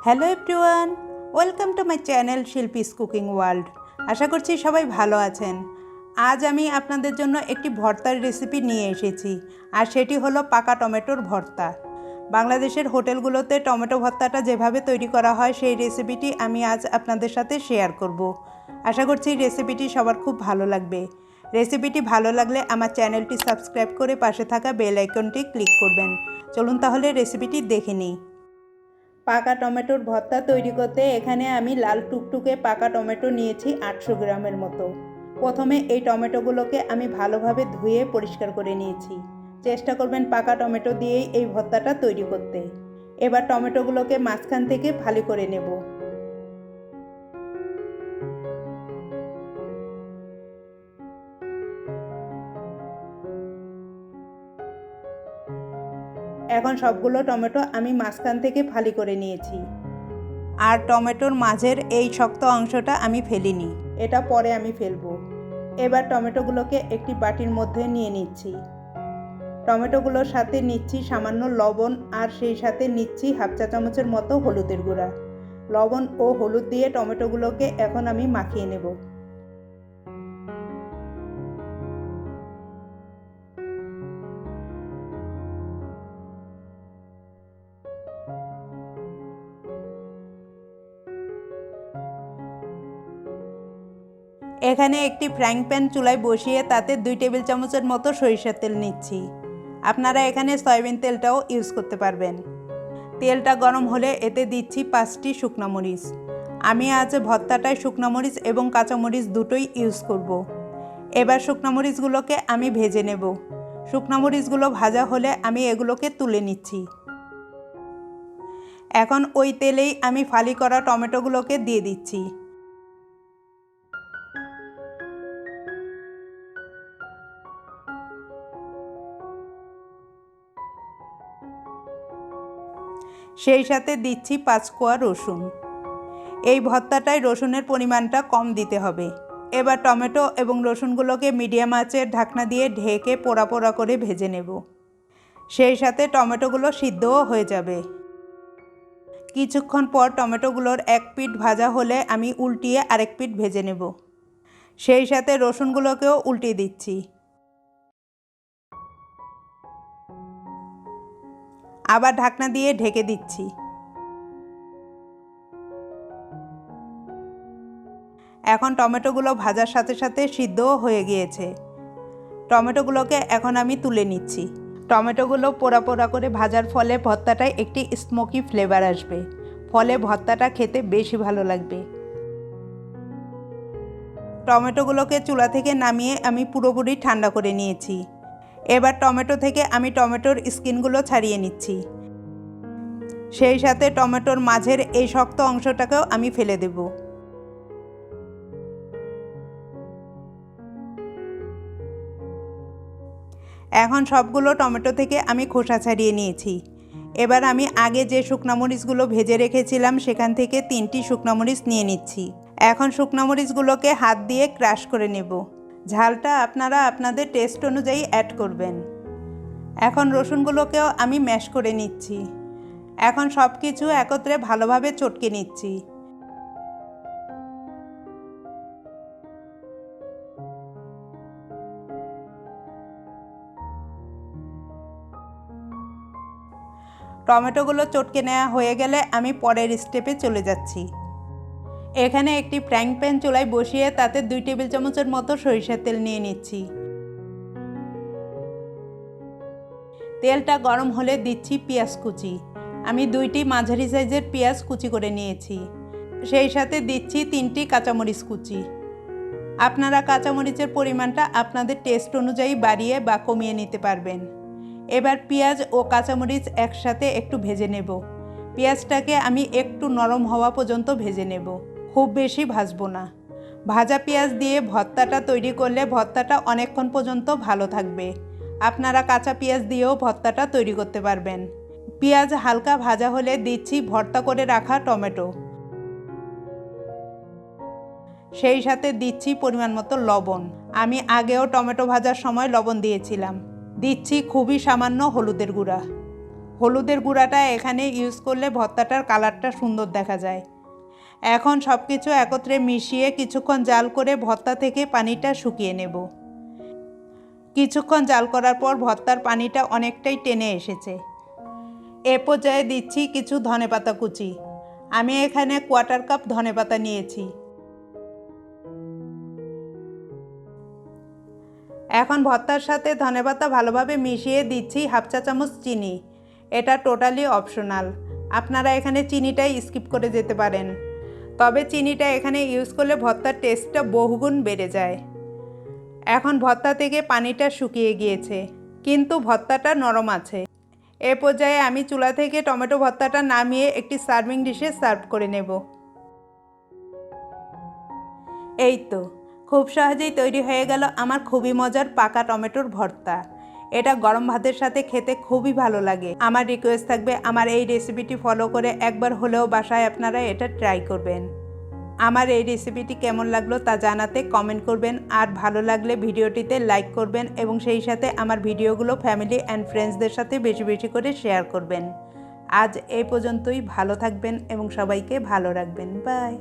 Hello everyone, welcome to my channel Shilpi's cooking world. আশা করছি সবাই ভালো আছেন। আজ আমি আপনাদের জন্য একটি ভর্তার রেসিপি নিয়ে এসেছি, আর সেটি হলো পাকা টমেটোর ভর্তা। বাংলাদেশের হোটেলগুলোতে টমেটো ভর্তাটা যেভাবে তৈরি করা হয় সেই রেসিপিটি আমি আজ আপনাদের সাথে শেয়ার করব। আশা করছি রেসিপিটি সবার খুব ভালো লাগবে। রেসিপিটি ভালো লাগলে আমার চ্যানেলটি সাবস্ক্রাইব করে পাশে থাকা বেল আইকনটি ক্লিক করবেন। চলুন তাহলে রেসিপিটি দেখে নিই। পাকা টমেটোর ভর্তা তৈরি করতে এখানে আমি লাল টুকটুকে পাকা টমেটো নিয়েছি 800 গ্রামের মতো। প্রথমে এই টমেটোগুলোকে আমি ভালোভাবে ধুয়ে পরিষ্কার করে নিয়েছি। চেষ্টা করবেন পাকা টমেটো দিয়েই এই ভর্তাটা তৈরি করতে। এবার টমেটোগুলোকে মাঝখান থেকে ফালি করে নেব। এখন সবগুলো টমেটো আমি মাঝখান থেকে ফালি করে নিয়েছি, আর টমেটোর মাঝের এই শক্ত অংশটা আমি ফেলিনি, এটা পরে আমি ফেলবো। এবার টমেটোগুলোকে একটি বাটির মধ্যে নিয়ে নিচ্ছি। টমেটোগুলোর সাথে নিচ্ছি সামান্য লবণ, আর সেই সাথে নিচ্ছি হাফ চা চামচের মতো হলুদের গুঁড়া। লবণ ও হলুদ দিয়ে টমেটোগুলোকে এখন আমি মাখিয়ে নেব। এখানে একটি ফ্রাইং প্যান চুলায় বসিয়ে তাতে 2 টেবিল চামচের মতো সরিষার তেল নিচ্ছি। আপনারা এখানে সয়াবিন তেলটাও ইউজ করতে পারবেন। তেলটা গরম হলে এতে দিচ্ছি 5টি শুকনো মরিচ। আমি আজ ভর্তাটায় শুকনো মরিচ এবং কাঁচামরিচ দুটোই ইউজ করব। এবার শুকনো মরিচগুলোকে আমি ভেজে নেব। শুকনো মরিচগুলো ভাজা হলে আমি এগুলোকে তুলে নিচ্ছি। এখন ওই তেলেই আমি ফালি করা টমেটোগুলোকে দিয়ে দিচ্ছি। সেই সাথে দিচ্ছি 5 কোয়া রসুন। এই ভর্তাটায় রসুনের পরিমাণটা কম দিতে হবে। এবার টমেটো এবং রসুনগুলোকে মিডিয়াম আঁচের ঢাকনা দিয়ে ঢেকে পোড়া পোড়া করে ভেজে নেব। সেই সাথে টমেটোগুলো সিদ্ধও হয়ে যাবে। কিছুক্ষণ পর টমেটোগুলোর এক পিঠ ভাজা হলে আমি উল্টিয়ে আরেক পিঠ ভেজে নেব। সেই সাথে রসুনগুলোকেও উল্টিয়ে দিচ্ছি। আবার ঢাকনা দিয়ে ঢেকে দিচ্ছি। এখন টমেটোগুলো ভাজার সাথে সাথে সিদ্ধও হয়ে গিয়েছে। টমেটোগুলোকে এখন আমি তুলে নিচ্ছি। টমেটোগুলো পোড়া পোড়া করে ভাজার ফলে ভর্তাটায় একটি স্মোকি ফ্লেভার আসবে, ফলে ভর্তাটা খেতে বেশি ভালো লাগবে। টমেটোগুলোকে চুলা থেকে নামিয়ে আমি পুরোপুরি ঠান্ডা করে নিয়েছি। এবার টমেটো থেকে আমি টমেটোর স্কিনগুলো ছাড়িয়ে নিচ্ছি। সেই সাথে টমেটোর মাঝের এই শক্ত অংশটাকেও আমি ফেলে দেব। এখন সবগুলো টমেটো থেকে আমি খোসা ছাড়িয়ে নিয়েছি। এবার আমি আগে যে শুকনো মরিচগুলো ভেজে রেখেছিলাম সেখান থেকে 3টি শুকনো মরিচ নিয়ে নিচ্ছি। এখন শুকনো মরিচগুলোকে হাত দিয়ে ক্রাশ করে নেব। ঝালটা আপনারা আপনাদের টেস্ট অনুযায়ী অ্যাড করবেন। এখন রসুনগুলোকেও আমি ম্যাশ করে নিচ্ছি। এখন সব কিছু একত্রে ভালোভাবে চটকে নিচ্ছি। টমেটোগুলো চটকে নেওয়া হয়ে গেলে আমি পরের স্টেপে চলে যাচ্ছি। এখানে একটি ফ্রাইং প্যান চুলায় বসিয়ে তাতে 2 টেবিল চামচের মতো সরিষার তেল নিয়ে নিচ্ছি। তেলটা গরম হলে দিচ্ছি পেঁয়াজ কুচি। আমি 2টি মাঝারি সাইজের পেঁয়াজ কুচি করে নিয়েছি। সেই সাথে দিচ্ছি 3টি কাঁচামরিচ কুচি। আপনারা কাঁচামরিচের পরিমাণটা আপনাদের টেস্ট অনুযায়ী বাড়িয়ে বা কমিয়ে নিতে পারবেন। এবার পেঁয়াজ ও কাঁচামরিচ একসাথে একটু ভেজে নেব। পেঁয়াজটাকে আমি একটু নরম হওয়া পর্যন্ত ভেজে নেব, খুব বেশি ভাজবো না। ভাজা পেঁয়াজ দিয়ে ভর্তাটা তৈরি করলে ভর্তাটা অনেকক্ষণ পর্যন্ত ভালো থাকবে। আপনারা কাঁচা পেঁয়াজ দিয়েও ভর্তাটা তৈরি করতে পারবেন। পেঁয়াজ হালকা ভাজা হলে দিচ্ছি ভর্তা করে রাখা টমেটো। সেই সাথে দিচ্ছি পরিমাণ মতো লবণ। আমি আগেও টমেটো ভাজার সময় লবণ দিয়েছিলাম। দিচ্ছি খুবই সামান্য হলুদের গুঁড়া। হলুদের গুঁড়াটা এখানে ইউজ করলে ভর্তাটার কালারটা সুন্দর দেখা যায়। এখন সব কিছু একত্রে মিশিয়ে কিছুক্ষণ জাল করে ভর্তা থেকে পানিটা শুকিয়ে নেব। কিছুক্ষণ জাল করার পর ভর্তার পানিটা অনেকটাই টেনে এসেছে। এ পর্যায়ে দিচ্ছি কিছু ধনেপাতা কুচি। আমি এখানে 1/4 কাপ ধনেপাতা নিয়েছি। এখন ভর্তার সাথে ধনেপাতা ভালোভাবে মিশিয়ে দিচ্ছি 1/2 চা চামচ চিনি। এটা টোটালি অপশনাল, আপনারা এখানে চিনিটাই স্কিপ করে যেতে পারেন। তবে চিনিটা এখানে ইউজ করলে ভর্তার টেস্টটা বহুগুণ বেড়ে যায়। এখন ভর্তা থেকে পানিটা শুকিয়ে গিয়েছে, কিন্তু ভর্তাটা নরম আছে। এ পর্যায়ে আমি চুলা থেকে টমেটো ভর্তাটা নামিয়ে একটি সার্ভিং ডিশে সার্ভ করে নেব। এই তো খুব সহজেই তৈরি হয়ে গেল আমার খুবই মজার পাকা টমেটোর ভর্তা। এটা গরম ভাতের সাথে খেতে খুবই ভালো লাগে। আমার রিকোয়েস্ট থাকবে আমার এই রেসিপিটি ফলো করে একবার হলেও বাসায় আপনারা এটা ট্রাই করবেন। আমার এই রেসিপিটি কেমন লাগলো তা জানাতে কমেন্ট করবেন, আর ভালো লাগলে ভিডিওটিতে লাইক করবেন এবং সেই সাথে আমার ভিডিওগুলো ফ্যামিলি অ্যান্ড ফ্রেন্ডসদের সাথে বেশি বেশি করে শেয়ার করবেন। আজ এই পর্যন্তই। ভালো থাকবেন এবং সবাইকে ভালো রাখবেন। বাই।